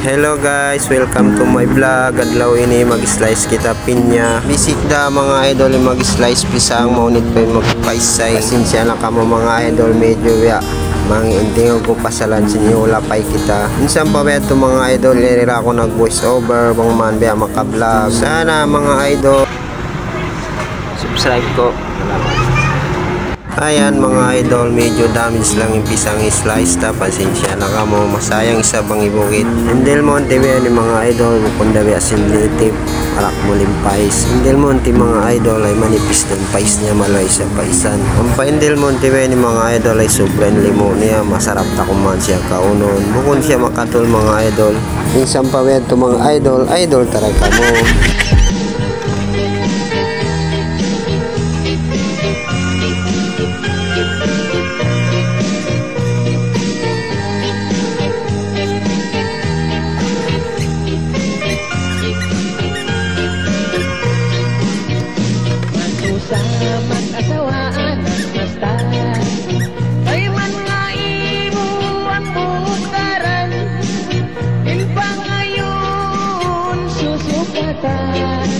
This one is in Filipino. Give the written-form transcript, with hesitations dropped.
Hello guys, welcome to my vlog. Adlaw ini mag-slice kita pinya. Bisik da mga idol mag-slice pisang maunit pa magpaisay. Pasensya na kamo mga idol, medyo ya manginting ko pasalan sa inyo lapay kita. Minsan pa ba ito mga idol, nilira ako nag voice over bang man biya maka-vlog. Sana mga idol subscribe ko. Salamat. Ayan mga idol, medyo damage lang yung pisang slice ta. Pasensya na ka mo, masayang isa bang ibukit. Indel Monte ba ni mga idol, bukunda ba sensitive arak mo limpais. Indel Monte mga idol ay manipis ng pais niya malay sa paisan. Ang pa Indel Monte ba ni mga idol ay sobrang limo niya, masarap ta kuman siya kaunon. Bukon siya makatul mga idol. Minsan pa ba ito mga idol talaga mo. Mag-asawaan basta ay man nga imo ang putaran in pa ngayon susukatan